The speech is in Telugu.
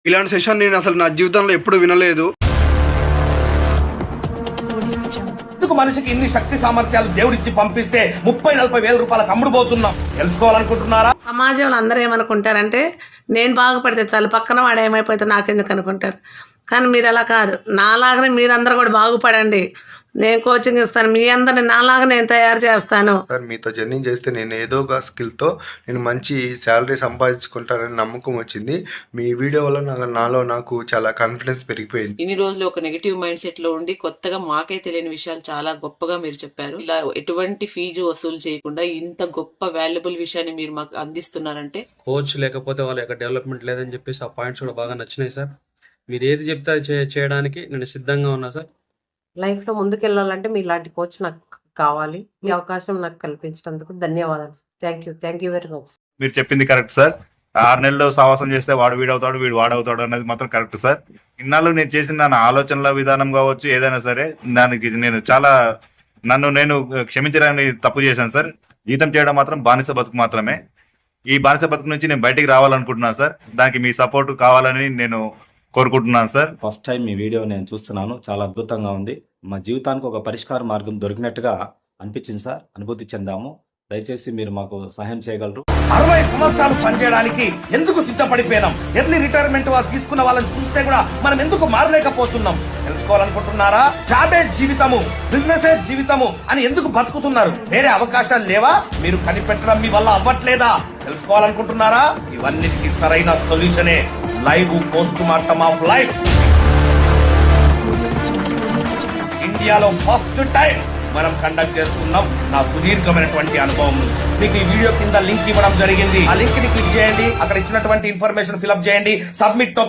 ఇలాంటి సెషన్ నేను అసలు నా జీవితంలో ఎప్పుడు వినలేదు. ఎందుకు మనిషికి ఇన్ని శక్తి సామర్థ్యాలు దేవుడిచ్చి పంపిస్తే 30-40 వేల రూపాయలకు అమ్ముడుపోతున్నాం? తెలుసుకోవాలనుకుంటున్నారా? సమాజంలో అందరూ ఏమనుకుంటారంటే నేను బాగుపడితే చాలు, పక్కన వాడు ఏమైపోతే నాకెందుకు అనుకుంటారు. కానీ మీరు అలా కాదు. నాలాగనే మీరందరూ కూడా బాగుపడండి. నేను కోచింగ్ ఇస్తాను, మీ అందరిని నాలాగా నేను తయారు చేస్తాను. సార్ మీతో జర్నీ చేస్తే నేను ఏదో ఒక స్కిల్తో నేను మంచి శాలరీ సంపాదించుకుంటానని నమ్మకం వచ్చింది. మీ వీడియో వల్ల నాలో నాకు చాలా కాన్ఫిడెన్స్ పెరిగిపోయింది. ఇన్ని రోజులు ఒక నెగిటివ్ మైండ్ సెట్ లో ఉండి కొత్తగా మాకే తెలియని విషయాలు చాలా గొప్పగా మీరు చెప్పారు. ఇలా ఎటువంటి ఫీజు వసూలు చేయకుండా ఇంత గొప్ప వాల్యుబుల్ విషయాన్ని మీరు మాకు అందిస్తున్నారంటే, కోచ్ లేకపోతే వాళ్ళ యొక్క డెవలప్మెంట్ లేదని చెప్పేసి ఆ పాయింట్స్ కూడా బాగా నచ్చినాయి సార్. మీరు ఏది చెప్తే అది చేయడానికి నేను సిద్ధంగా ఉన్నా సార్. లైఫ్లో ముందుకెళ్ళాలంటే మీలాంటి కోచ్ నాకు కావాలి. ఈ అవకాశం నాకు కల్పించినందుకు ధన్యవాదాలు. Thank you very much. మీరు చెప్పింది కరెక్ట్ సార్. 6 నెలలు సావాసం చేస్తే వాడు వీడవుతాడు, వీడు వాడవుతాడు అనేది మాత్రం కరెక్ట్ సార్. ఇన్నాళ్ళు నేను చేసిన నా ఆలోచనల విధానం కావచ్చు, ఏదైనా సరే దానికి నేను చాలా నన్ను నేను క్షమించడానికి తప్పు చేశాను సార్. జీతం చేయడం మాత్రం బానిస బతుకు మాత్రమే. ఈ బానిస బతుకు నుంచి నేను బయటికి రావాలనుకుంటున్నాను సార్. దానికి మీ సపోర్ట్ కావాలని నేను కోరుకుంటున్నాను సార్. ఫస్ట్ టైం మీ వీడియో నేను చూస్తున్నాను, చాలా అద్భుతంగా ఉంది. మా జీవితానికి ఒక పరిష్కార మార్గం దొరికినట్టుగా అనిపించింది సార్. అనుభూతి చెందాము. దయచేసి మీరు మాకు సహాయం చేయగలరు. 60 సంవత్సరాలు పనిచేయడానికి ఎందుకు సిద్ధపడిపోయినాం? ఎర్లీ రిటైర్మెంట్ వాళ్ళు తీసుకున్న వాళ్ళని చూస్తే కూడా మనం ఎందుకు మారలేకపోతున్నాం? తెలుసుకోవాలనుకుంటున్నారా? జాబే జీవితము, బిజినెస్ జీవితము అని ఎందుకు బతుకుతున్నారు? వేరే అవకాశాలు లేవా? మీరు కనిపెట్టడం మీ వల్ల అవ్వట్లేదా? తెలుసుకోవాలనుకుంటున్నారా? ఇవన్నిటికీ సరైన సొల్యూషనే live post mortem of life. ఇండియాలో ఫస్ట్ టైం మనం కండక్ట్ చేస్తున్నాం. నా సుదీర్ఘమైనటువంటి అనుభవం నుంచి మీకు ఈ వీడియో కింద లింక్ ఇవ్వడం జరిగింది. ఆ లింక్ ని క్లిక్ చేయండి. అక్కడ ఇచ్చినటువంటి ఇన్ఫర్మేషన్ ఫిల్అప్ చేయండి. సబ్మిట్